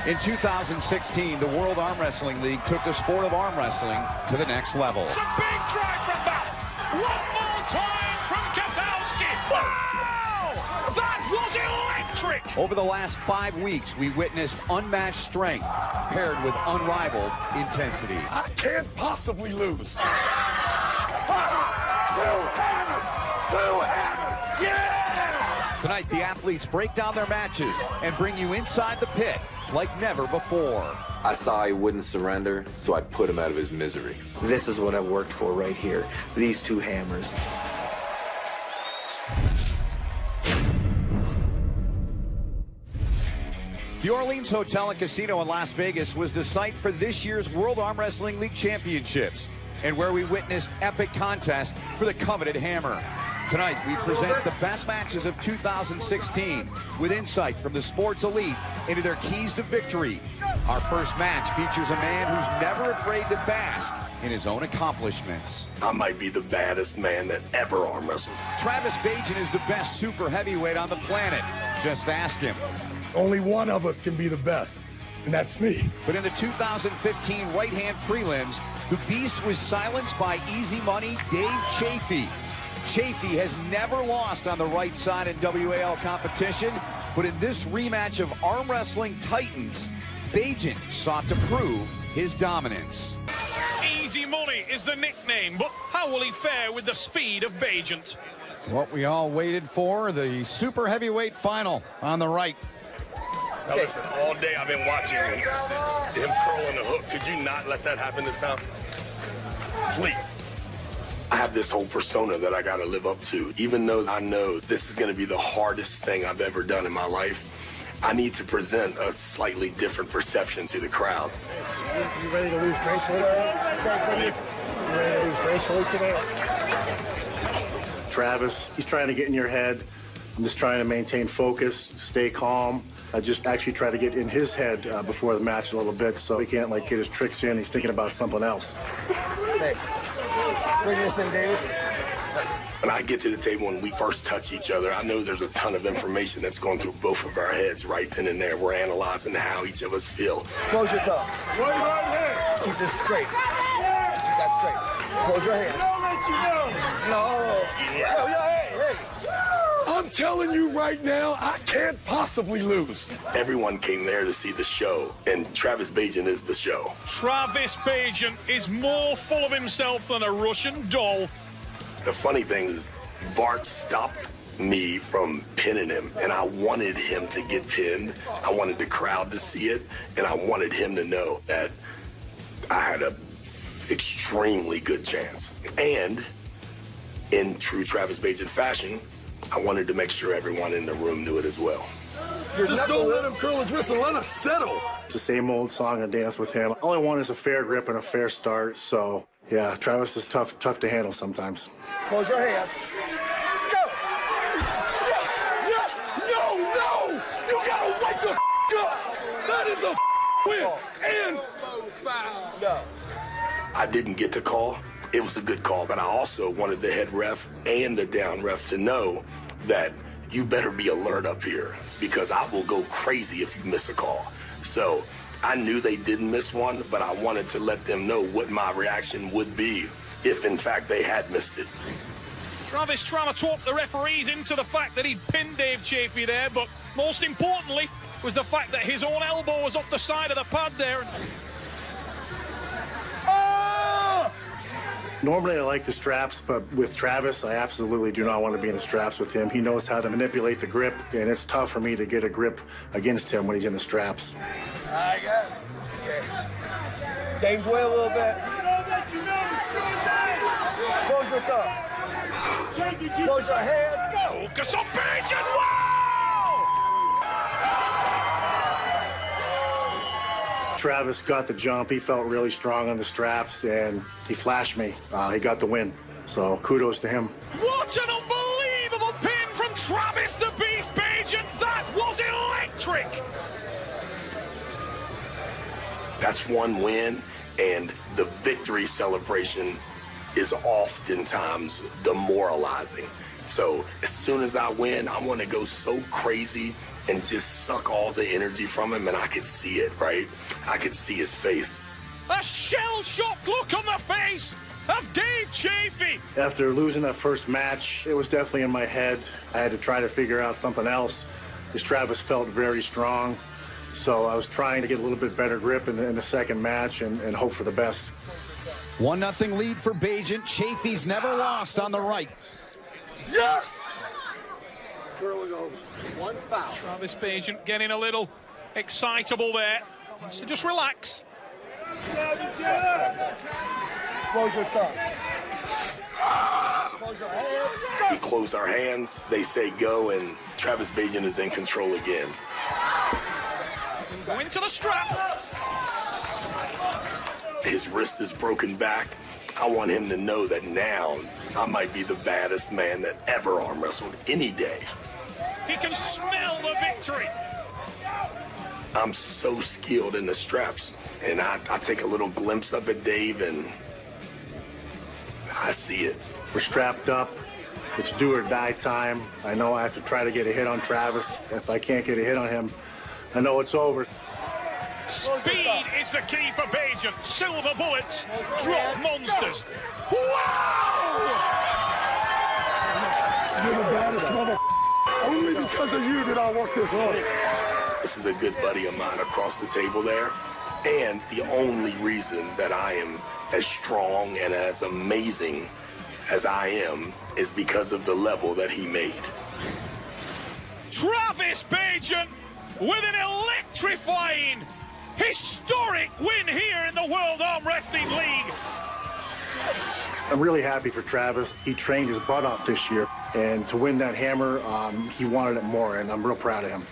In 2016, the World Arm Wrestling League took the sport of arm wrestling to the next level. It's a big drive from back. One more time from Katowski. Wow! That was electric! Over the last 5 weeks, we witnessed unmatched strength paired with unrivaled intensity. I can't possibly lose. Two hammers! Yeah! Tonight, the athletes break down their matches and bring you inside the pit like never before. I saw he wouldn't surrender, so I put him out of his misery. This is what I worked for right here. These two hammers. The Orleans Hotel and Casino in Las Vegas was the site for this year's World Arm Wrestling League Championships, and where we witnessed epic contest for the coveted hammer. Tonight, we present the best matches of 2016 with insight from the sports elite into their keys to victory. Our first match features a man who's never afraid to bask in his own accomplishments. I might be the baddest man that ever arm wrestled. Travis Bajan is the best super heavyweight on the planet. Just ask him. Only one of us can be the best, and that's me. But in the 2015 right-hand prelims, the Beast was silenced by Easy Money Dave Chafee. Chafee has never lost on the right side in WAL competition, but in this rematch of arm wrestling titans, Bajan sought to prove his dominance. Easy Money is the nickname, but how will he fare with the speed of Bajant? What we all waited for, the super heavyweight final on the right. Now listen, all day I've been watching him curling the hook. Could you not let that happen this time? Please. I have this whole persona that I got to live up to. Even though I know this is going to be the hardest thing I've ever done in my life, I need to present a slightly different perception to the crowd. You ready to lose gracefully today? You ready to lose gracefully today? Travis, he's trying to get in your head. I'm just trying to maintain focus, stay calm. I just actually try to get in his head before the match a little bit so he can't like get his tricks in. He's thinking about something else. Hey, bring this in, David. When I get to the table and we first touch each other, I know there's a ton of information that's going through both of our heads right then and there. We're analyzing how each of us feel. Close your thumbs. Close your hand. Keep this straight. Keep that straight. Close your hands. I'll let you know. No. Yeah. Hey. I'm telling you right now, I can't possibly lose. Everyone came there to see the show, and Travis Bajan is the show. Travis Bajant is more full of himself than a Russian doll. The funny thing is, Bart stopped me from pinning him, and I wanted him to get pinned. I wanted the crowd to see it, and I wanted him to know that I had an extremely good chance. And in true Travis Bajan fashion, I wanted to make sure everyone in the room knew it as well. Just don't let him curl his wrist and let us settle. It's the same old song and dance with him. All I want is a fair grip and a fair start. So, yeah, Travis is tough to handle sometimes. Close your hands. Go! Yes! No! You gotta wake the up! That is a win! And No. I didn't get to call. It was a good call, but I also wanted the head ref and the down ref to know that you better be alert up here because I will go crazy if you miss a call. So I knew they didn't miss one, but I wanted to let them know what my reaction would be if, in fact, they had missed it. Travis trying to talk the referees into the fact that he'd pinned Dave Chafee there, but most importantly was the fact that his own elbow was off the side of the pad there. Normally I like the straps, but with Travis, I absolutely do not want to be in the straps with him. He knows how to manipulate the grip, and it's tough for me to get a grip against him when he's in the straps. I got it. Okay. Dave's way a little bit. Close your thumb. Close your hands. Go, Bajant! Wow! Travis got the jump. He felt really strong on the straps, and he flashed me. He got the win, so kudos to him. What an unbelievable pin from Travis the Beast Bajant! That was electric! That's one win, and the victory celebration is oftentimes demoralizing. So as soon as I win, I want to go so crazy and just suck all the energy from him, and I could see it, right? I could see his face. A shell-shocked look on the face of Dave Chafee. After losing that first match, it was definitely in my head. I had to try to figure out something else because Travis felt very strong. So I was trying to get a little bit better grip in the second match and hope for the best. 1-0 lead for Bagent. Chafee's never lost on the right. Yes! Curling over. One foul. Travis Bagent getting a little excitable there. So just relax. Close your thumb. Close your hands. We close our hands, they say go, and Travis Bagent is in control again. Go into the strap. His wrist is broken back. I want him to know that now I might be the baddest man that ever arm wrestled any day. He can smell the victory. I'm so skilled in the straps, and I take a little glimpse of it, Dave, and I see it. We're strapped up. It's do or die time. I know I have to try to get a hit on Travis. If I can't get a hit on him, I know it's over. Speed is the key for Bagent. Silver bullets, drop monsters. Wow! You're the baddest mother. Only because of you did I work this hard. This is a good buddy of mine across the table there. And the only reason that I am as strong and as amazing as I am is because of the level that he made. Travis Bagent with an electrifying, historic win here in the World Arm Wrestling League. I'm really happy for Travis. He trained his butt off this year, and to win that hammer, he wanted it more, and I'm real proud of him.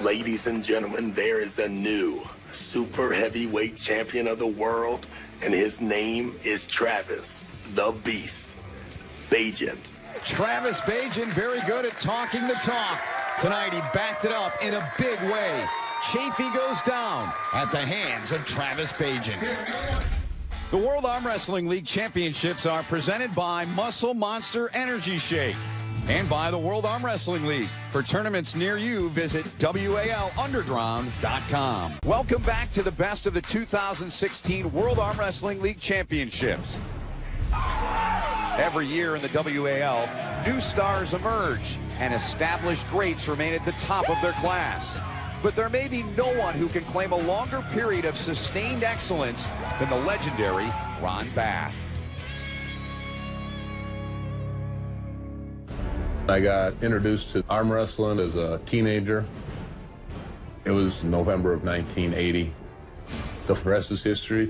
Ladies and gentlemen, there is a new super heavyweight champion of the world, and his name is Travis, the Beast, Bagent. Travis Bagent, very good at talking the talk. Tonight, he backed it up in a big way. Chafee goes down at the hands of Travis Bagent. The World Arm Wrestling League Championships are presented by Muscle Monster Energy Shake and by the World Arm Wrestling League. For tournaments near you, visit WALunderground.com. Welcome back to the best of the 2016 World Arm Wrestling League Championships. Every year in the WAL, new stars emerge and established greats remain at the top of their class. But there may be no one who can claim a longer period of sustained excellence than the legendary Ron Bath. I got introduced to arm wrestling as a teenager. It was November of 1980. The rest is history.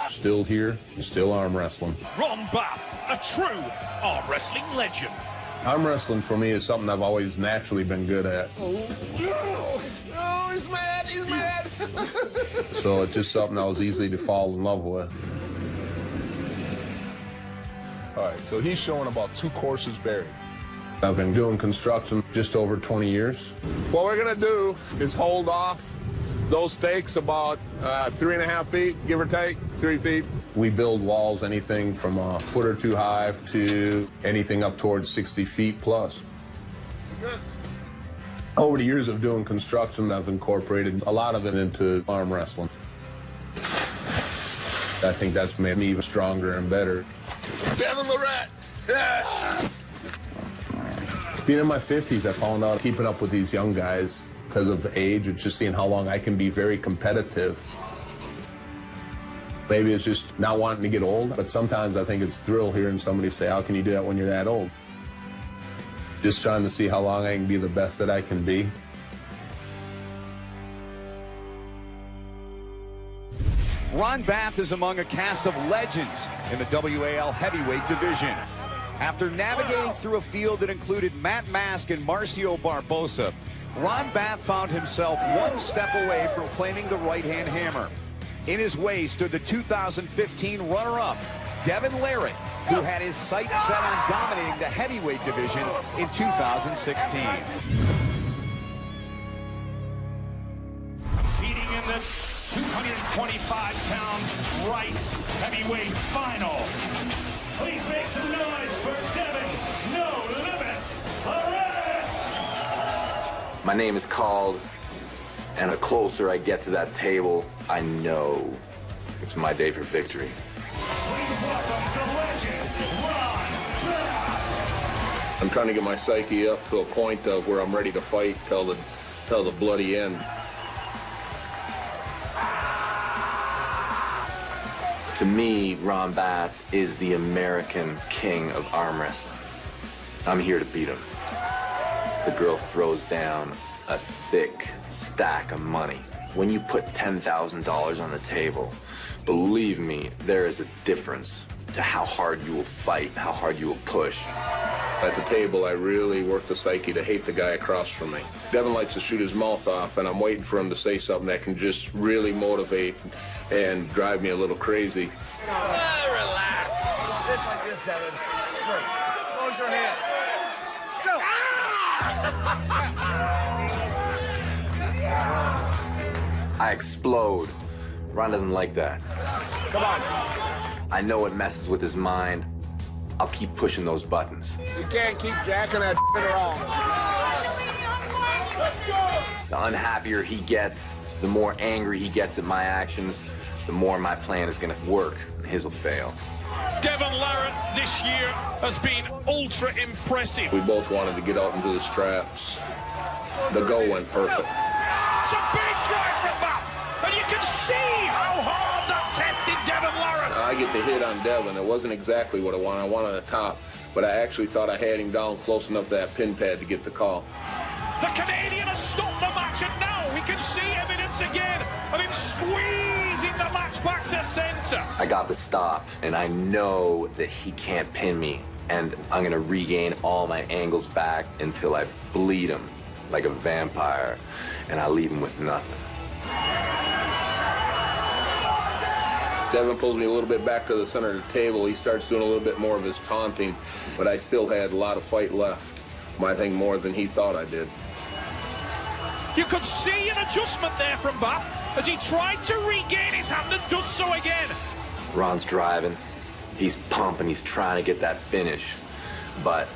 Still here, still arm wrestling. Ron Bath, a true arm wrestling legend. Arm wrestling for me is something I've always naturally been good at. Oh, he's mad, he's mad. So it's just something I was easy to fall in love with. All right, so he's showing about 2 courses buried. I've been doing construction just over 20 years. What we're gonna do is hold off those stakes about 3.5 feet, give or take, 3 feet. We build walls anything from a foot or 2 high to anything up towards 60 feet plus. Over the years of doing construction, I've incorporated a lot of it into arm wrestling. I think that's made me even stronger and better. Devin Lorette! Yeah. Being in my 50s, I found out keeping up with these young guys because of age, or just seeing how long I can be very competitive. Maybe it's just not wanting to get old, but sometimes I think it's thrill hearing somebody say, how can you do that when you're that old? Just trying to see how long I can be the best that I can be. Ron Bath is among a cast of legends in the WAL heavyweight division. After navigating through a field that included Matt Mask and Marcio Barbosa, Ron Bath found himself one step away from claiming the right-hand hammer. In his way stood the 2015 runner-up, Devin Larratt, who had his sights set on dominating the heavyweight division in 2016. Competing in the 210 25-pound right heavyweight final. Please make some noise for Devin No Limits Larratt. My name is called, and the closer I get to that table, I know it's my day for victory. Please welcome the legend, Ron Bath. I'm trying to get my psyche up to a point of where I'm ready to fight till the bloody end. To me, Ron Bath is the American king of arm wrestling. I'm here to beat him. The girl throws down a thick stack of money. When you put $10,000 on the table, believe me, there is a difference to how hard you will fight, how hard you will push. At the table, I really worked the psyche to hate the guy across from me. Devin likes to shoot his mouth off, and I'm waiting for him to say something that can just really motivate and drive me a little crazy. Relax. Just like this, Devin. Straight. Close your hand. Go. I explode. Ron doesn't like that. Come on. I know it messes with his mind. I'll keep pushing those buttons. You can't keep jacking that shit around. The unhappier he gets, the more angry he gets at my actions, the more my plan is gonna work and his will fail. Devin Larratt this year has been ultra impressive. We both wanted to get out into the straps. The go went perfect. It's a big drive from Bath, and you can see how hard that tested Devin Larratt. I get the hit on Devin. It wasn't exactly what I wanted. I wanted a top, but I actually thought I had him down close enough to that pin pad to get the call. The Canadian has stopped the match, and now we can see evidence again of him squeezing the match back to center. I got the stop, and I know that he can't pin me, and I'm gonna regain all my angles back until I bleed him like a vampire, and I leave him with nothing. Devin pulls me a little bit back to the center of the table. He starts doing a little bit more of his taunting, but I still had a lot of fight left. I think more than he thought I did. You could see an adjustment there from Bath as he tried to regain his hand and does so again. Ron's driving. He's pumping. He's trying to get that finish. But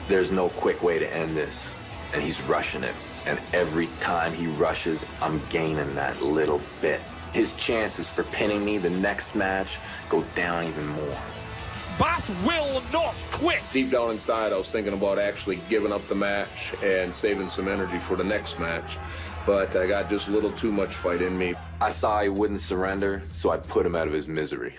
there's no quick way to end this. And he's rushing it. And every time he rushes, I'm gaining that little bit. His chances for pinning me the next match go down even more. Bath will not quit. Deep down inside, I was thinking about actually giving up the match and saving some energy for the next match. But I got just a little too much fight in me. I saw he wouldn't surrender, so I put him out of his misery.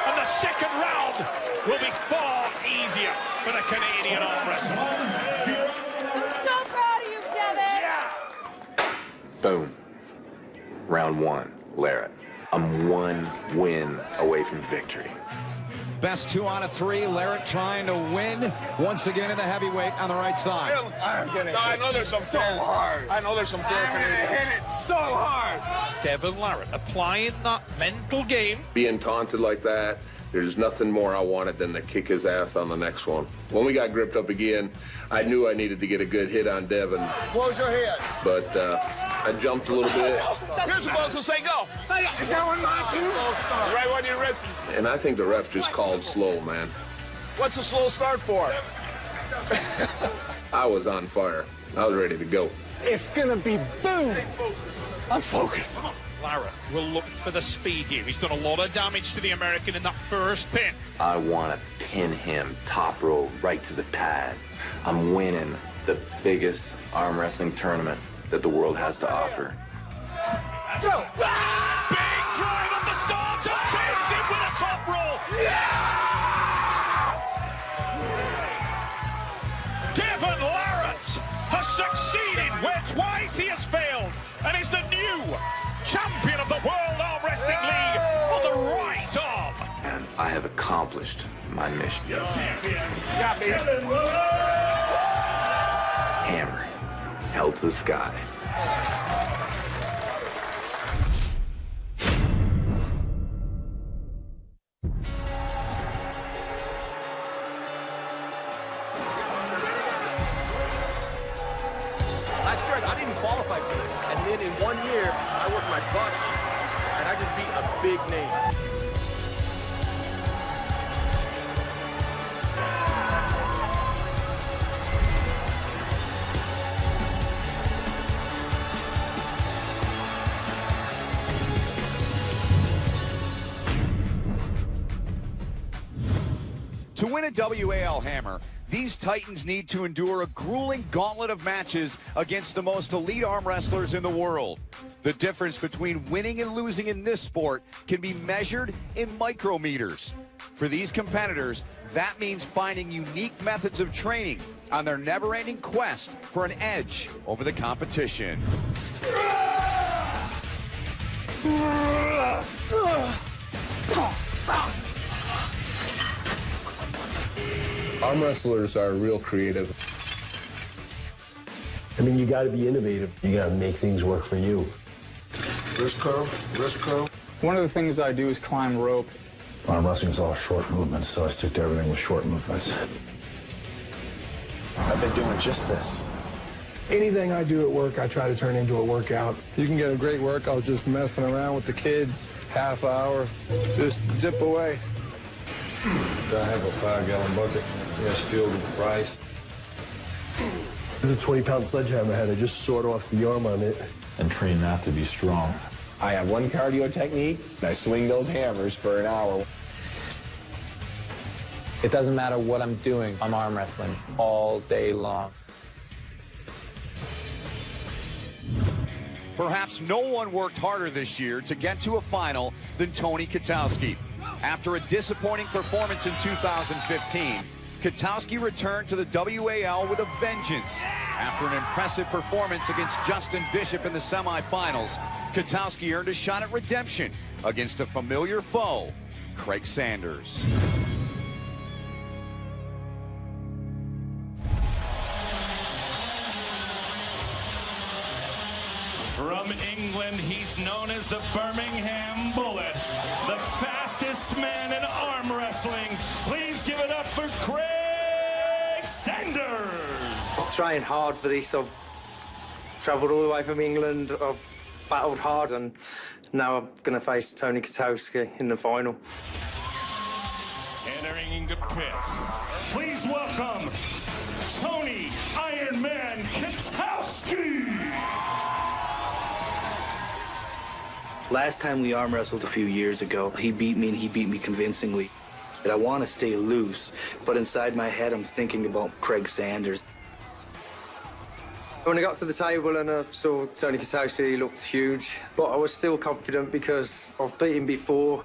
And the second round will be far easier for the Canadian arm wrestler. I'm so proud of you, Devin. Yeah. Boom. Round one, Larratt. I'm one win away from victory. Best 2 out of 3. Larratt trying to win once again in the heavyweight on the right side. I'm gonna I know there's some so hard. I know there's some fair I'm gonna hit it so hard. Devin Larratt applying that mental game. Being taunted like that, there's nothing more I wanted than to kick his ass on the next one. When we got gripped up again, I knew I needed to get a good hit on Devin. Close your head. But I jumped a little bit. You're supposed to say go. Is that one mine too? Right when you're resting. And I think the ref just called slow, man. What's a slow start for? I was on fire. I was ready to go. It's gonna be boom. I'm focused. Larratt will look for the speed here. He's done a lot of damage to the American in that first pin. I want to pin him top row right to the pad. I'm winning the biggest arm wrestling tournament that the world has to offer. Go. Big drive at the start and takes it with a top roll. Devin Larratt has succeeded where twice he has failed and is the new champion of the World Arm Wrestling League on the right arm. And I have accomplished my mission. Hammer held to the sky. Last year, I didn't qualify for this. And then in one 1 year, I worked my butt off, and I just beat a big name. To win a WAL hammer, these Titans need to endure a grueling gauntlet of matches against the most elite arm wrestlers in the world. The difference between winning and losing in this sport can be measured in micrometers. For these competitors, that means finding unique methods of training on their never-ending quest for an edge over the competition. Arm wrestlers are real creative. I mean, you got to be innovative. You got to make things work for you. Wrist curl, wrist curl. One of the things I do is climb rope. Arm wrestling is all short movements, so I stick to everything with short movements. I've been doing just this. Anything I do at work, I try to turn into a workout. You can get a great workout just messing around with the kids, half hour, just dip away. I have a 5-gallon bucket. It's filled with rice. This is a 20-pound sledgehammer head. I just sawed off the arm on it. And train that to be strong. I have one cardio technique, and I swing those hammers for an hour. It doesn't matter what I'm doing, I'm arm wrestling all day long. Perhaps no one worked harder this year to get to a final than Tony Kotowski. After a disappointing performance in 2015, Kotowski returned to the WAL with a vengeance. After an impressive performance against Justin Bishop in the semifinals, Kotowski earned a shot at redemption against a familiar foe, Craig Sanders. From England, he's known as the Birmingham Bullet, the fastest man in arm wrestling. Please give it up for Craig Sanders. I'm trying hard for this. I've travelled all the way from England. I've battled hard, and now I'm going to face Tony Kotowski in the final. Entering into pits, please welcome Tony Iron Man Kotowski. Last time we arm wrestled a few years ago, he beat me, and he beat me convincingly. And I want to stay loose, but inside my head I'm thinking about Craig Sanders. When I got to the table and I saw Tony Kotowski, he looked huge, but I was still confident because I've beat him before.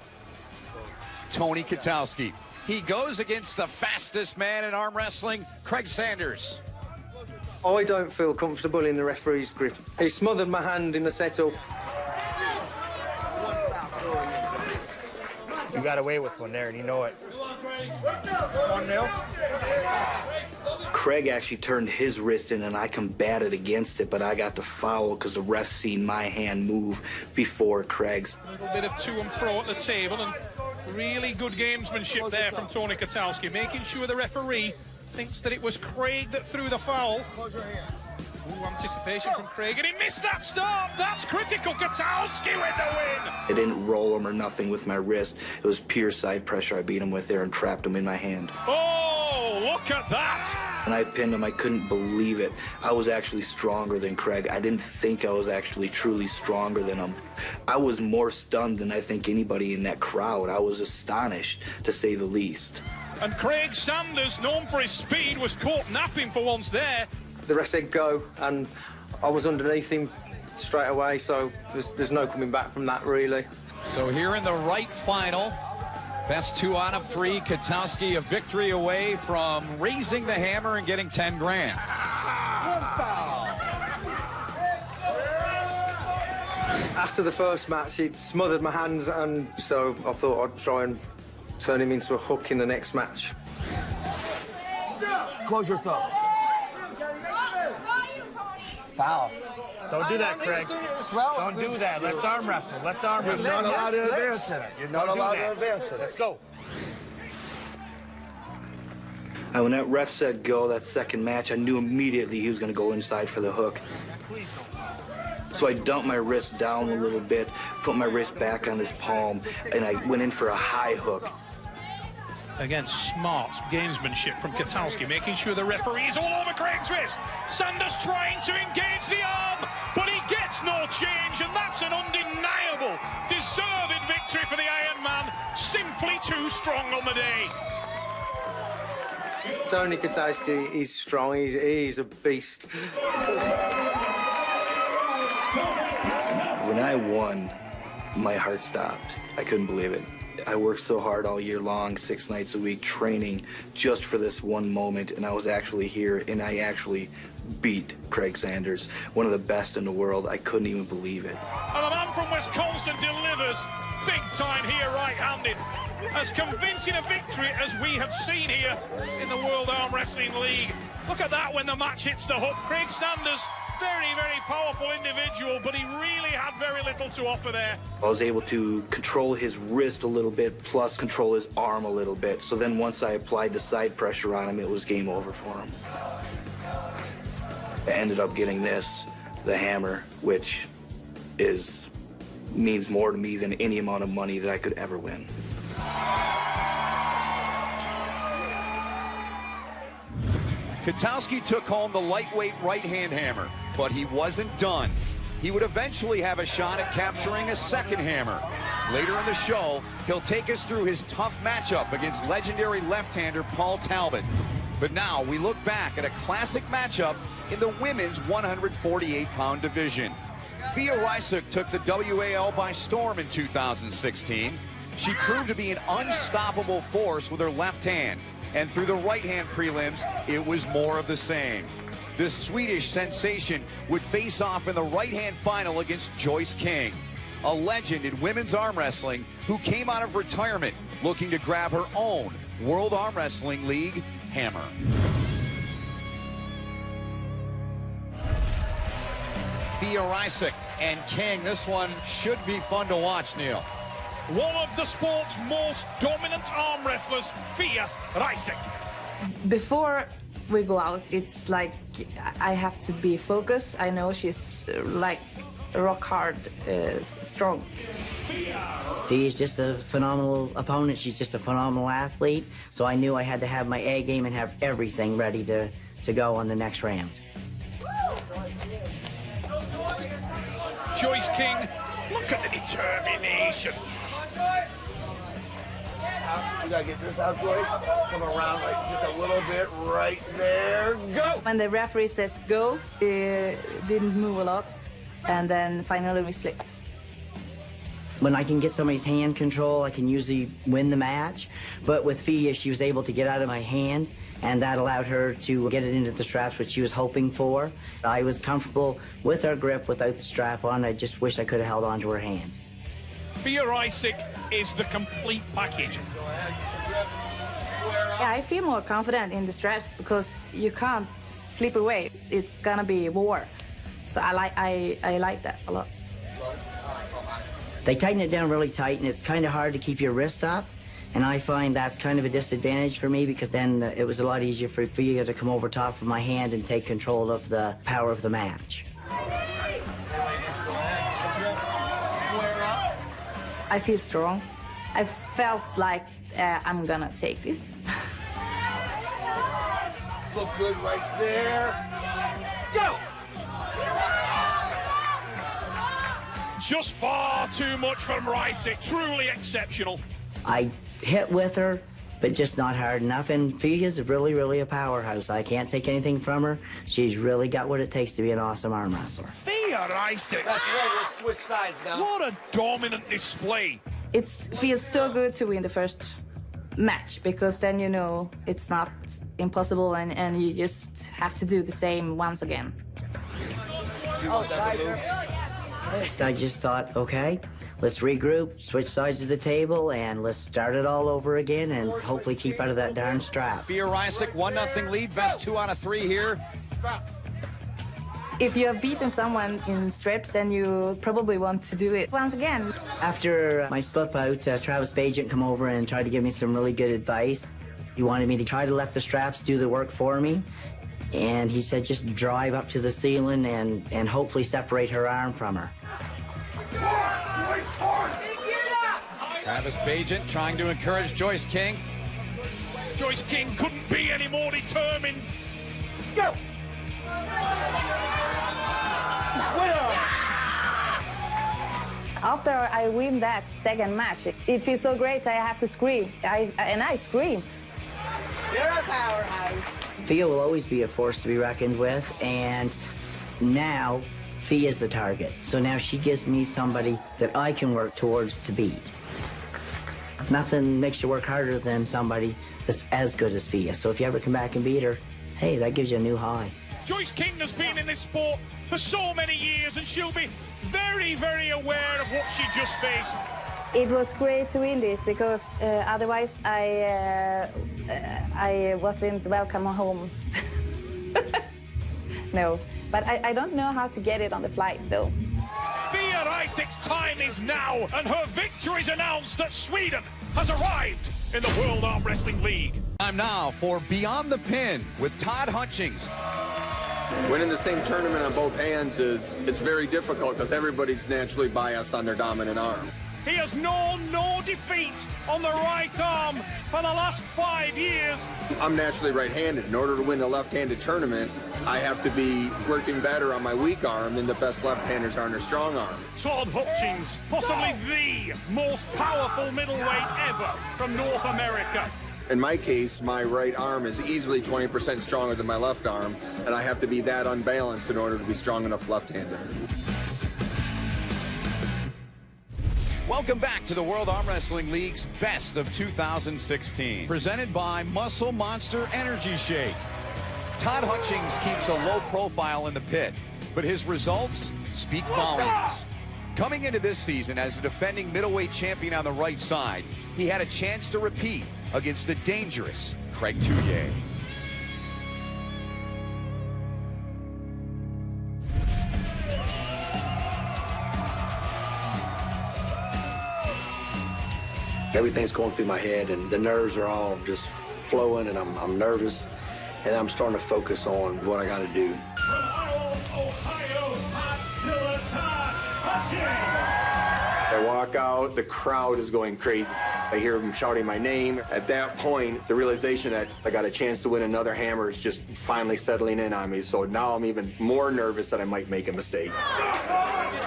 Tony Kotowski. He goes against the fastest man in arm wrestling, Craig Sanders. I don't feel comfortable in the referee's grip. He smothered my hand in the setup. You got away with one there, and you know it. 1-0. Craig actually turned his wrist in, and I combated against it, but I got the foul because the ref seen my hand move before Craig's. A little bit of to and fro at the table, and really good gamesmanship there from Tony Kotowski, making sure the referee thinks that it was Craig that threw the foul. Ooh, anticipation from Craig, and he missed that start. That's critical. Kotowski with the win. I didn't roll him or nothing with my wrist. It was pure side pressure. I beat him with there and trapped him in my hand. Oh, look at that. And I pinned him. I couldn't believe it. I was actually stronger than Craig. I didn't think I was actually truly stronger than him. I was more stunned than I think anybody in that crowd. I was astonished, to say the least. And Craig Sanders, known for his speed, was caught napping for once there. The ref said go, and I was underneath him straight away, so there's no coming back from that, really. So here in the right final, best 2 out of 3, Kotowski a victory away from raising the hammer and getting 10 grand. After the first match, he'd smothered my hands, and so I thought I'd try and turn him into a hook in the next match. Close your thumbs. Foul. Don't do that, Craig. Don't do that. Let's arm wrestle. Let's arm wrestle. You're not allowed to advance in it. You're not allowed to advance in it. Let's go. And when that ref said go, that second match, I knew immediately he was going to go inside for the hook. So I dumped my wrist down a little bit, put my wrist back on his palm, and I went in for a high hook. Again, smart gamesmanship from Katalski, making sure the referee is all over Craig's wrist. Sanders trying to engage the arm, but he gets no change, and that's an undeniable, deserving victory for the Iron Man. Simply too strong on the day. Tony Katalski, he's strong, he's a beast. When I won, my heart stopped. I couldn't believe it. I worked so hard all year long, 6 nights a week, training just for this one moment, and I was actually here, and I actually beat Craig Sanders, one of the best in the world. I couldn't even believe it. And the man from Wisconsin delivers big time here, right-handed. As convincing a victory as we have seen here in the World Arm Wrestling League. Look at that when the match hits the hook. Craig Sanders, very, very powerful individual, but he really had very little to offer there. I was able to control his wrist a little bit, plus control his arm a little bit. So then once I applied the side pressure on him, it was game over for him. I ended up getting this, the hammer, which means more to me than any amount of money that I could ever win. Katalski took home the lightweight right-hand hammer, but he wasn't done. He would eventually have a shot at capturing a second hammer. Later in the show, he'll take us through his tough matchup against legendary left-hander Paul Talbot. But now we look back at a classic matchup in the women's 148-pound division. Fia Rysick took the WAL by storm in 2016. She proved to be an unstoppable force with her left hand, and through the right hand prelims, it was more of the same. The Swedish sensation would face off in the right hand final against Joyce King, a legend in women's arm wrestling who came out of retirement looking to grab her own World Arm Wrestling League hammer. Fia Rysick and King, this one should be fun to watch, Neil. One of the sport's most dominant arm wrestlers, Fia Rysick. Before we go out, it's like I have to be focused. I know she's like rock hard, strong. She's just a phenomenal opponent. She's just a phenomenal athlete. So I knew I had to have my A game and have everything ready to go on the next round. Joyce King, look at the determination. You gotta get this out, Joyce. Come around like just a little bit right there. Go! When the referee says go, it didn't move a lot, and then finally we slipped. When I can get somebody's hand control, I can usually win the match. But with Fia, she was able to get out of my hand, and that allowed her to get it into the straps, which she was hoping for. I was comfortable with her grip without the strap on. I just wish I could have held on to her hand. Fia Rysick is the complete package. Yeah, I feel more confident in the straps because you can't slip away. It's gonna be war. So I like that a lot. They tighten it down really tight, and it's kind of hard to keep your wrist up. And I find that's kind of a disadvantage for me because then it was a lot easier for Fia to come over top of my hand and take control of the power of the match. I feel strong. I felt like I'm gonna take this. Look good right there. Go! Just far too much from Rysick, truly exceptional. I hit with her, but just not hard enough. And Fia's really, really a powerhouse. I can't take anything from her. She's really got what it takes to be an awesome arm wrestler. Fia Rysick. That's right, let's switch sides now. What a dominant display. It feels so good to win the first match because then you know it's not impossible and you just have to do the same once again. I just thought, okay, let's regroup, switch sides of the table, and let's start it all over again and hopefully keep out of that darn strap. Fia Rysick, 1-0 lead, best 2 out of 3 here. If you have beaten someone in straps, then you probably want to do it once again. After my slip out, Travis Bagent come over and tried to give me some really good advice. He wanted me to try to let the straps do the work for me. and he said just drive up to the ceiling and hopefully separate her arm from her. Travis Bagent trying to encourage Joyce King. Joyce King couldn't be any more determined. Go! After I win that second match, it feels so great. I have to scream, and I scream. You're a powerhouse. Thea will always be a force to be reckoned with, and now Thea's the target. So now she gives me somebody that I can work towards to beat. Nothing makes you work harder than somebody that's as good as Thea. So if you ever come back and beat her, hey, that gives you a new high. Joyce King has been in this sport for so many years, and she'll be very, very aware of what she just faced. It was great to win this because otherwise I wasn't welcome home. No, but I don't know how to get it on the flight though. Thea Isaac's time is now, and her victory is announced that Sweden has arrived in the World Arm Wrestling League. Time now for Beyond the Pin with Todd Hutchings. Winning the same tournament on both hands it's very difficult because everybody's naturally biased on their dominant arm. He has known no defeat on the right arm for the last 5 years. I'm naturally right-handed. In order to win the left-handed tournament, I have to be working better on my weak arm than the best left-handers are on their strong arm. Todd Hutchings, possibly the most powerful middleweight ever from North America. In my case, my right arm is easily 20% stronger than my left arm, and I have to be that unbalanced in order to be strong enough left-handed. Welcome back to the World Arm Wrestling League's Best of 2016. Presented by Muscle Monster Energy Shake. Todd Hutchings keeps a low profile in the pit, but his results speak volumes. Coming into this season as a defending middleweight champion on the right side, he had a chance to repeat against the dangerous Craig Touye. Everything's going through my head, and the nerves are all just flowing, and I'm nervous, and I'm starting to focus on what I got to do. From Ohio, Todd Hutchings. I walk out, the crowd is going crazy. I hear them shouting my name. At that point, the realization that I got a chance to win another hammer is just finally settling in on me. So now I'm even more nervous that I might make a mistake.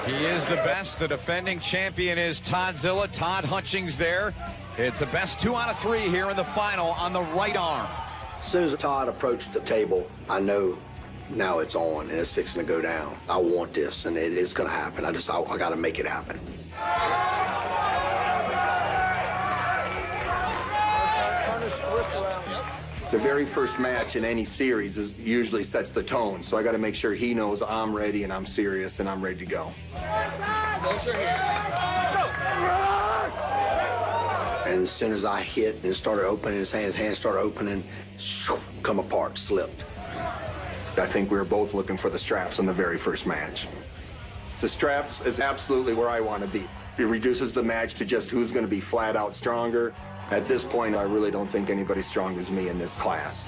He is the best. The defending champion is Toddzilla. Todd Hutchings there. It's a best 2 out of 3 here in the final on the right arm. As soon as Todd approached the table, I know now it's on and it's fixing to go down. I want this, and it's going to happen. I got to make it happen. The very first match in any series usually sets the tone, so I got to make sure he knows I'm ready and I'm serious and I'm ready to go. And as soon as I hit and it started opening, his hands started opening, come apart, slipped. I think we were both looking for the straps in the very first match. The straps is absolutely where I want to be. It reduces the match to just who's going to be flat out stronger. At this point, I really don't think anybody's strong as me in this class.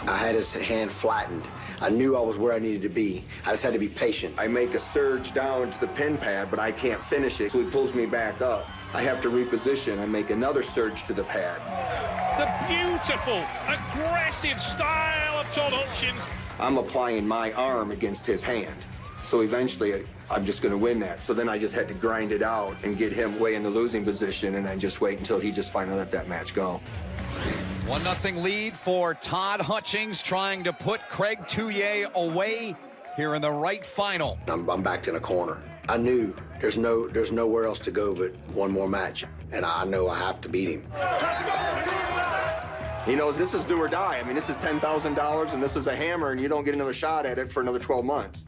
I had his hand flattened. I knew I was where I needed to be. I just had to be patient. I make a surge down to the pin pad, but I can't finish it, so he pulls me back up. I have to reposition and make another surge to the pad. The beautiful, aggressive style of Todd Hutchings. I'm applying my arm against his hand. So eventually, I'm just going to win that. So then I just had to grind it out and get him way in the losing position and then just wait until he just finally let that match go. 1-0 lead for Todd Hutchings, trying to put Craig Touye away here in the right final. I'm backed in a corner. I knew there's nowhere else to go but one more match, and I know I have to beat him. He knows this is do or die. I mean, this is $10,000 and this is a hammer, and you don't get another shot at it for another 12 months.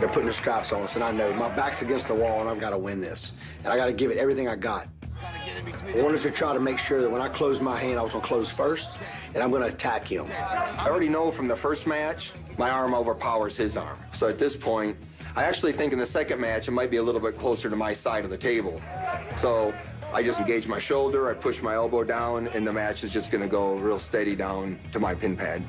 They're putting the straps on us, and I know my back's against the wall, and I've got to win this. And I got to give it everything I got. I wanted to try to make sure that when I closed my hand, I was going to close first, and I'm going to attack him. I already know from the first match, my arm overpowers his arm. So at this point, I actually think in the second match, it might be a little bit closer to my side of the table. So I just engage my shoulder, I push my elbow down, and the match is just gonna go real steady down to my pin pad.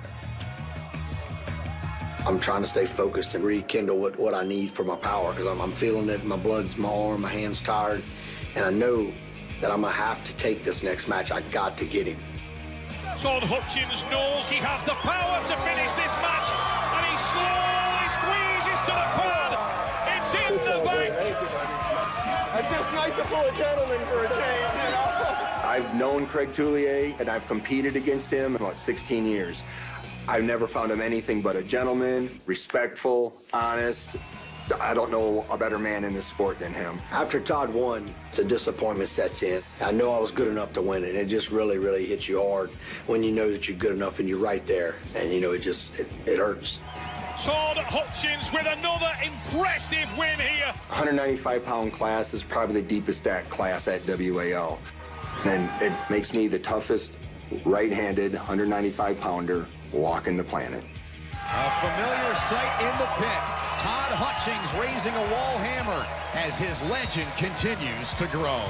I'm trying to stay focused and rekindle what I need for my power, because I'm feeling it in my blood, my arm, my hand's tired, and I know that I'm gonna have to take this next match. I got to get him. Todd Hutchins knows he has the power to finish this match, and he slowly squeezes to the pad. It's in the bank. It's just nice to pull a gentleman for a change, you know? I've known Craig Tullier, and I've competed against him in about 16 years. I've never found him anything but a gentleman, respectful, honest. I don't know a better man in this sport than him. After Todd won, the disappointment sets in. I know I was good enough to win it. It just really, really hits you hard when you know that you're good enough and you're right there. And, you know, it hurts. Todd Hutchins with another impressive win here. 195-pound class is probably the deepest class at WAL. And it makes me the toughest right-handed 195-pounder walking the planet. A familiar sight in the pit. Todd Hutchins raising a wall hammer as his legend continues to grow.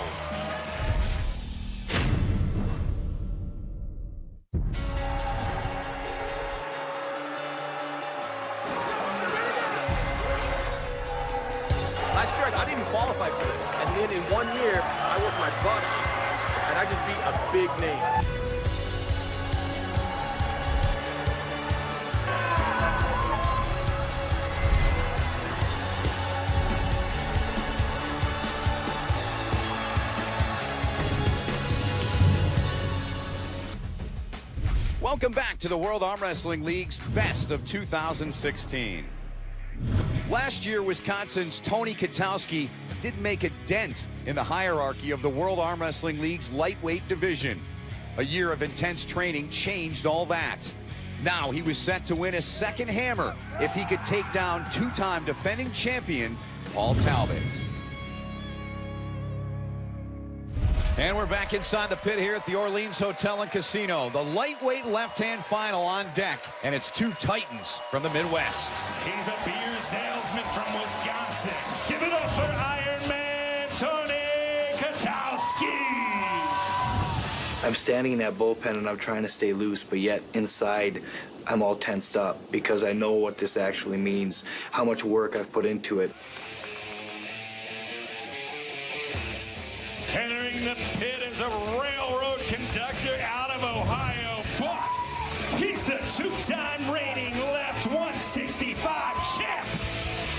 Last year, I didn't even qualify for this. And then in 1 year, I worked my butt off. And I just beat a big name. Welcome back to the World Arm Wrestling League's Best of 2016. Last year, Wisconsin's Tony Kotowski didn't make a dent in the hierarchy of the World Arm Wrestling League's lightweight division. A year of intense training changed all that. Now he was set to win a second hammer if he could take down two-time defending champion Paul Talbot. And we're back inside the pit here at the Orleans Hotel and Casino. The lightweight left-hand final on deck, and it's two titans from the Midwest. He's a beer salesman from Wisconsin. Give it up for Iron Man Tony Kotowski. I'm standing in that bullpen and I'm trying to stay loose, but yet inside I'm all tensed up because I know what this actually means, how much work I've put into it. Entering the pit is a railroad conductor out of Ohio, but he's the two-time reigning left 165 champ.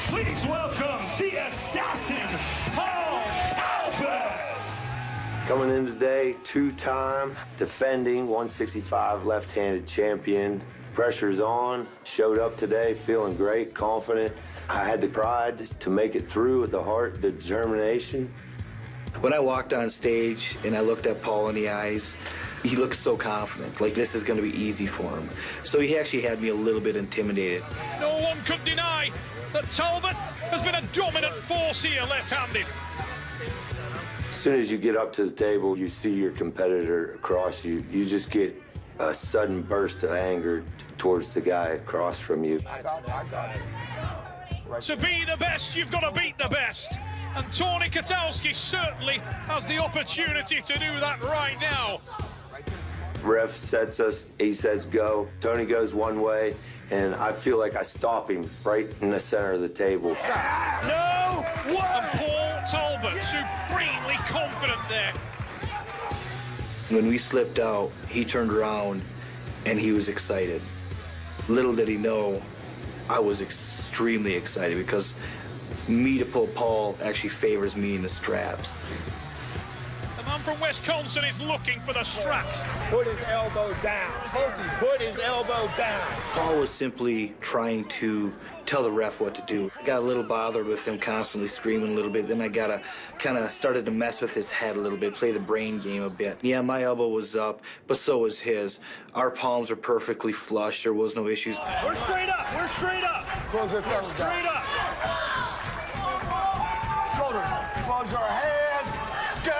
Please welcome the assassin, Paul Talbot. Coming in today, two-time defending 165 left-handed champion. Pressure's on. Showed up today feeling great, confident. I had the pride to make it through with the heart, the determination. When I walked on stage and I looked at Paul in the eyes, he looked so confident, like this is going to be easy for him. So he actually had me a little bit intimidated. No one could deny that Talbot has been a dominant force here left-handed. As soon as you get up to the table, you see your competitor across you. You just get a sudden burst of anger towards the guy across from you. I got it. To be the best, you've got to beat the best. And Tony Kotowski certainly has the opportunity to do that right now. Ref sets us, he says go. Tony goes one way, and I feel like I stop him right in the center of the table. No! What? And Paul Talbot, supremely confident there. When we slipped out, he turned around and he was excited. Little did he know, I was extremely excited because me to pull Paul actually favors me in the straps. The man from Wisconsin is looking for the straps. Put his elbow down. Put his elbow down. Paul was simply trying to tell the ref what to do. I got a little bothered with him constantly screaming a little bit. Then I kind of started to mess with his head a little bit, play the brain game a bit. Yeah, my elbow was up, but so was his. Our palms were perfectly flush. There was no issues. We're straight up. We're straight up. Close your thumbs straight down. up. Shoulders. Close your hands. Go.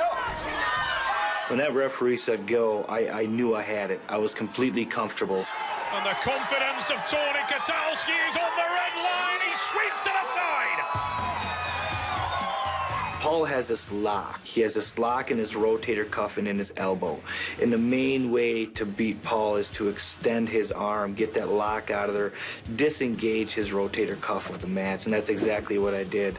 When that referee said go, I knew I had it. I was completely comfortable. And the confidence of Tony Kotowski is on the red line. He sweeps to the side. Paul has this lock. He has this lock in his rotator cuff and in his elbow. And the main way to beat Paul is to extend his arm, get that lock out of there, disengage his rotator cuff of the match, and that's exactly what I did.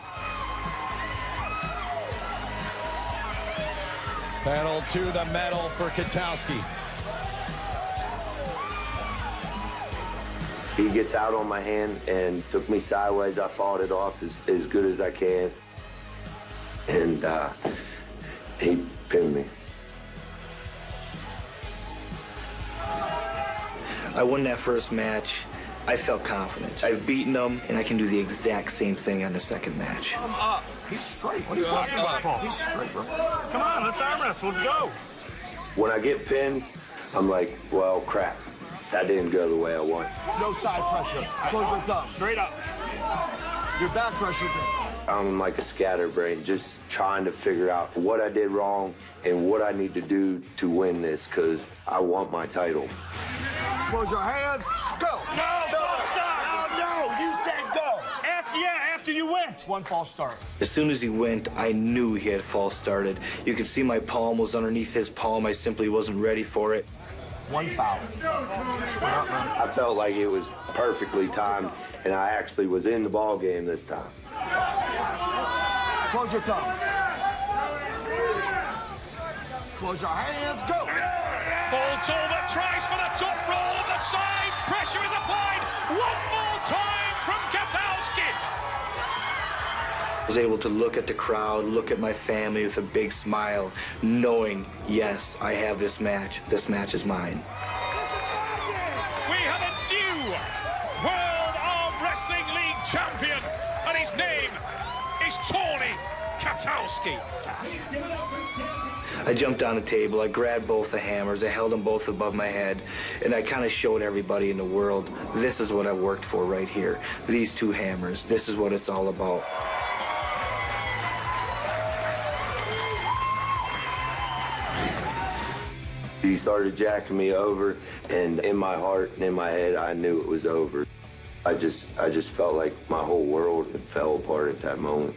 Pedal to the metal for Kwiatkowski. He gets out on my hand and took me sideways. I fought it off as good as I can. And he pinned me. I won that first match. I felt confident. I've beaten him, and I can do the exact same thing on the second match. I'm up. He's straight. What are you talking about, Paul? He's straight, bro. Come on, let's arm wrestle. Let's go. When I get pinned, I'm like, well, crap. That didn't go the way I want. No side pressure. Close your thumbs. Straight up. Your back pressure. I'm like a scatterbrain, just trying to figure out what I did wrong and what I need to do to win this, because I want my title. Close your hands. Go. No, false start. No, you said go. After you went. One false start. As soon as he went, I knew he had false started. You could see my palm was underneath his palm. I simply wasn't ready for it. One foul. I felt like it was perfectly timed, and I actually was in the ball game this time. Close your thumbs. Close your hands. Go. Paul Talbot tries for the top roll on the side. Pressure is applied. One more time from Kwiatkowski. I was able to look at the crowd, look at my family with a big smile, knowing, yes, I have this match. This match is mine. We have a new World Arm Wrestling League champion, and his name is Tony Kwiatkowski. I jumped on the table, I grabbed both the hammers, I held them both above my head, and I kind of showed everybody in the world, this is what I worked for right here. These two hammers, this is what it's all about. He started jacking me over, and in my heart and in my head, I knew it was over. I just felt like my whole world had fell apart at that moment.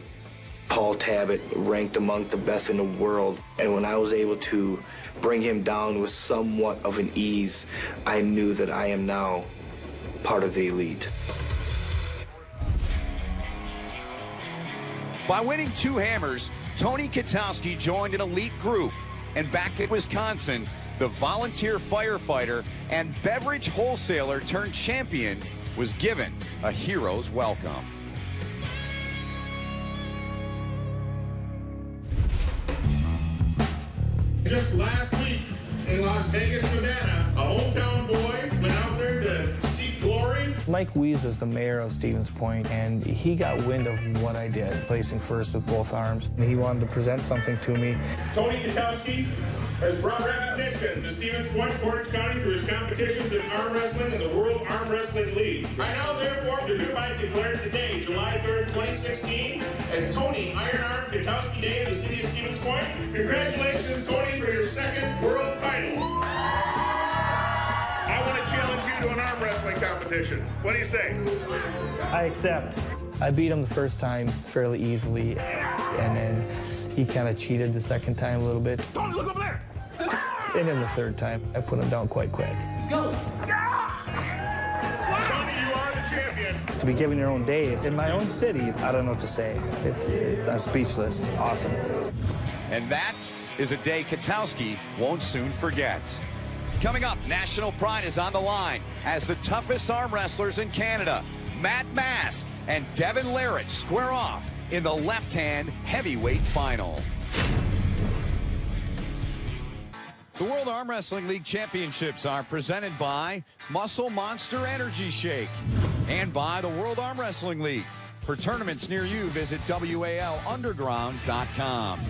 Paul Talbot ranked among the best in the world, and when I was able to bring him down with somewhat of an ease, I knew that I am now part of the elite. By winning 2 hammers, Tony Kwiatkowski joined an elite group, and back in Wisconsin, the volunteer firefighter and beverage wholesaler turned champion was given a hero's welcome. Just last week in Las Vegas, Nevada, a hometown boy went out there to seek glory. Mike Weiss is the mayor of Stevens Point, and he got wind of what I did, placing first with both arms. He wanted to present something to me. Tony Kwiatkowski has brought recognition to Stevens Point, Portage County through his competitions in arm wrestling and the World Arm Wrestling League. I now therefore do hereby declare today, July 3rd, 2016, as Tony Iron Arm Kwiatkowski Day in the city of Stevens Point. Congratulations, Tony, for your second world title. I want to challenge you to an arm wrestling competition. What do you say? I accept. I beat him the first time fairly easily, and then he kind of cheated the second time a little bit. Tony, look over there. And then the third time, I put him down quite quick. Go. Tony, you are the champion. To be given your own day in my own city, I don't know what to say. I'm speechless. Awesome. And that is a day Kwiatkowski won't soon forget. Coming up, national pride is on the line as the toughest arm wrestlers in Canada, Matt Mask and Devin Larratt, square off in the left-hand heavyweight final. The World Arm Wrestling League Championships are presented by Muscle Monster Energy Shake and by the World Arm Wrestling League. For tournaments near you, visit WALunderground.com.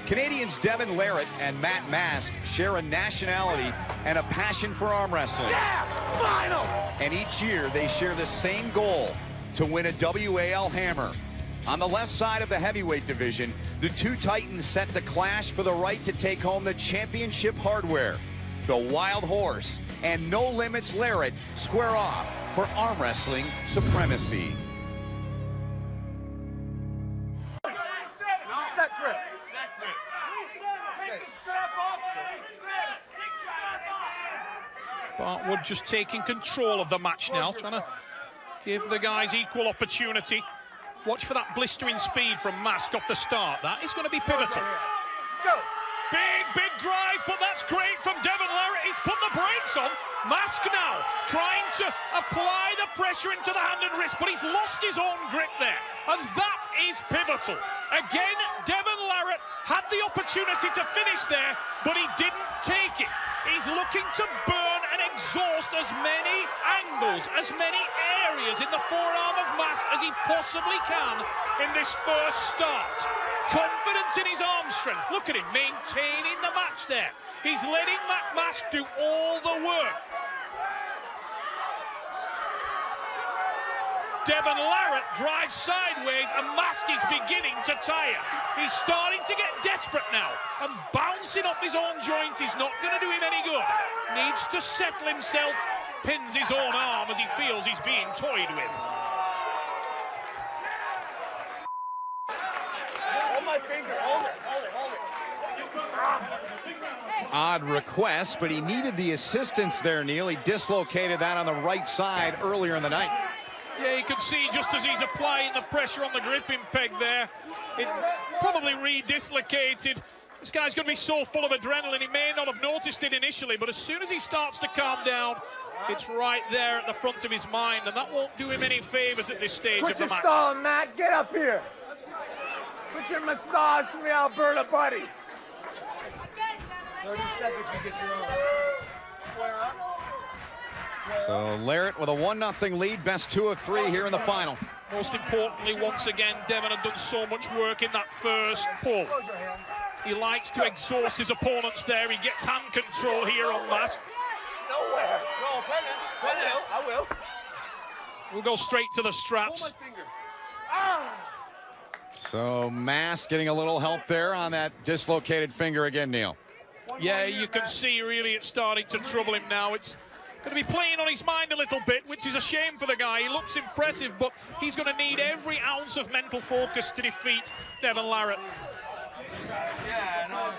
Canadians Devin Larratt and Matt Mask share a nationality and a passion for arm wrestling. Yeah, final! And each year they share the same goal, to win a WAL hammer. On the left side of the heavyweight division, the two titans set to clash for the right to take home the championship hardware. The Wild Horse and No Limits Larratt square off for arm wrestling supremacy. Separate. Bart Wood just taking control of the match now, trying to give the guys equal opportunity. Watch for that blistering speed from Mask off the start. That is going to be pivotal. Go. Big drive, but that's great from Devon Larratt. He's put the brakes on. Mask now trying to apply the pressure into the hand and wrist, but he's lost his own grip there. And that is pivotal. Again, Devon Larratt had the opportunity to finish there, but he didn't take it. He's looking to burn and exhaust as many angles, as many areas in the forearm of Mask as he possibly can in this first start. Confident in his arm strength. Look at him maintaining the match there. He's letting Mask do all the work. Devon Larratt drives sideways and Mask is beginning to tire. He's starting to get desperate now, and bouncing off his own joint is not going to do him any good. Needs to settle himself, pins his own arm as he feels he's being toyed with. Hold my finger, hold it. Odd request, but he needed the assistance there, Neil. He dislocated that on the right side earlier in the night. Yeah, you can see just as he's applying the pressure on the gripping peg there, it probably re-dislocated. This guy's going to be so full of adrenaline, he may not have noticed it initially, but as soon as he starts to calm down, it's right there at the front of his mind, and that won't do him any favors at this stage of the match. Put your stall, Matt. Get up here. Put your massage from the Alberta, buddy. 30 seconds, you get your own. Square up. So Larratt with a 1-0 lead, best 2 of 3 here in the final. Most importantly, once again, Devon had done so much work in that first pull. He likes to exhaust his opponents there. He gets hand control here on Mask. Nowhere. No, pen it. I will. We'll go straight to the straps. Hold my finger. Ah! So Mask getting a little help there on that dislocated finger again, Neil. Yeah, you can see really it's starting to trouble him now. It's going to be playing on his mind a little bit, which is a shame for the guy. He looks impressive, but he's going to need every ounce of mental focus to defeat Devon Larratt. Yeah, no,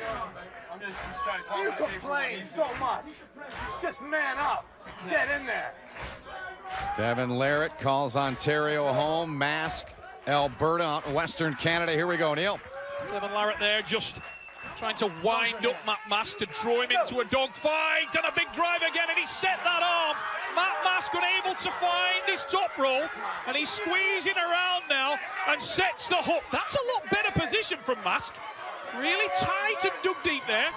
I'm just trying to call you complain so much. Just man up. Get in there. Devon Larratt calls Ontario home. Mask, Alberta, out in Western Canada. Here we go, Neil. Devon Larratt there just trying to wind up Matt Mask to draw him into a dogfight, and a big drive again, and he set that arm. Matt Mask unable to find his top roll, and he's squeezing around now and sets the hook. That's a lot better position from Mask. Really tight and dug deep there.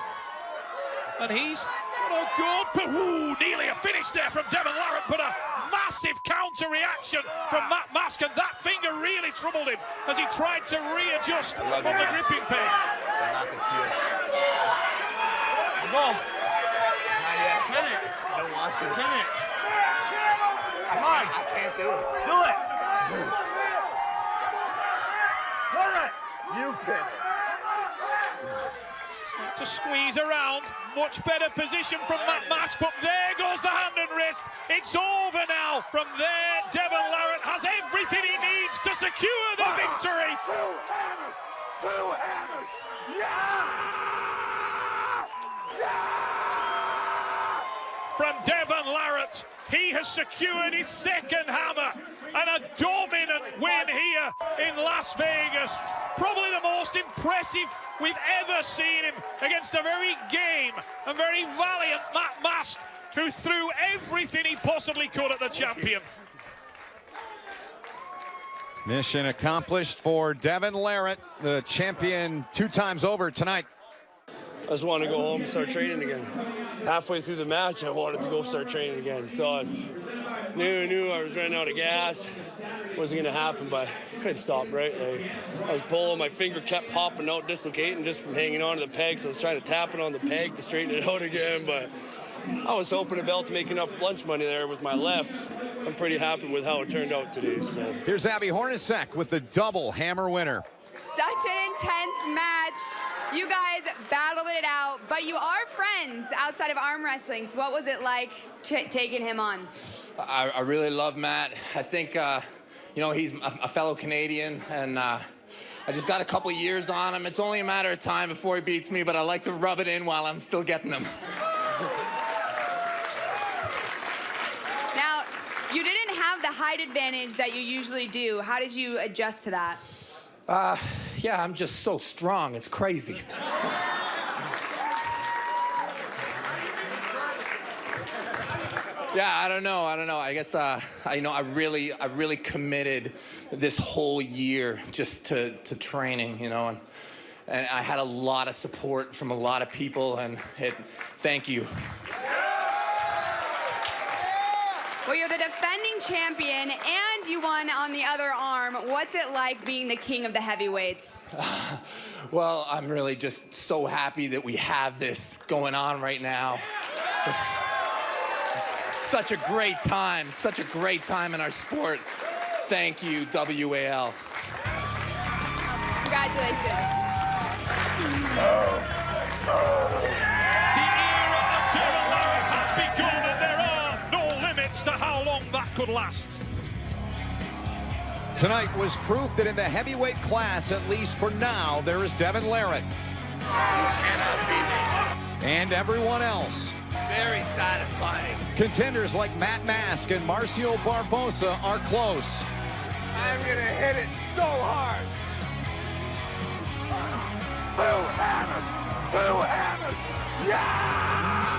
And he's got a good, ooh, nearly a finish there from Devon Larratt, but a massive counter reaction from Matt Mask, and that finger really troubled him as he tried to readjust on the gripping peg. Go. Not yet. Pin it. I don't want to. Pin it. Come on. I can't do it. Do it. Pin it. You pin it. To squeeze around, much better position from Matt Mask, but there goes the hand and wrist. It's over now. From there, Devon Larratt has everything he needs to secure the victory. Two hammers. Yeah! From Devon Larratt, he has secured his second hammer, and a dominant win here in Las Vegas. Probably the most impressive we've ever seen him against a very game and very valiant Matt Mask, who threw everything he possibly could at the champion. Mission accomplished for Devon Larratt, the champion 2 times over tonight. I just wanted to go home and start training again. Halfway through the match, I wanted to go start training again. So I knew I was running out of gas. Wasn't gonna happen, but I couldn't stop, right? I was pulling, my finger kept popping out, dislocating just from hanging on to the peg, so I was trying to tap it on the peg to straighten it out again, but I was hoping to be able to make enough lunch money there with my left. I'm pretty happy with how it turned out today, so. Here's Abby Hornacek with the double hammer winner. Such an intense match. You guys battled it out, but you are friends outside of arm wrestling, so what was it like taking him on? I really love Matt. I think, you know, he's a fellow Canadian, and I just got a couple years on him. It's only a matter of time before he beats me, but I like to rub it in while I'm still getting them. Now, you didn't have the height advantage that you usually do. How did you adjust to that? Yeah, I'm just so strong. It's crazy. Yeah, I don't know. I guess I really committed this whole year just to training, you know, and I had a lot of support from a lot of people, and thank you. Well, you're the defending champion, and you won on the other arm. What's it like being the king of the heavyweights? Well, I'm really just so happy that we have this going on right now. Such a great time in our sport. Thank you, WAL. Congratulations. The era of Devin Larratt has begun, and there are no limits to how long that could last. Tonight was proof that in the heavyweight class, at least for now, there is Devin Larratt. You cannot beat me. And everyone else. Very satisfying. Contenders like Matt Mask and Marcio Barbosa are close. I'm gonna hit it so hard. Two hammers. Yeah!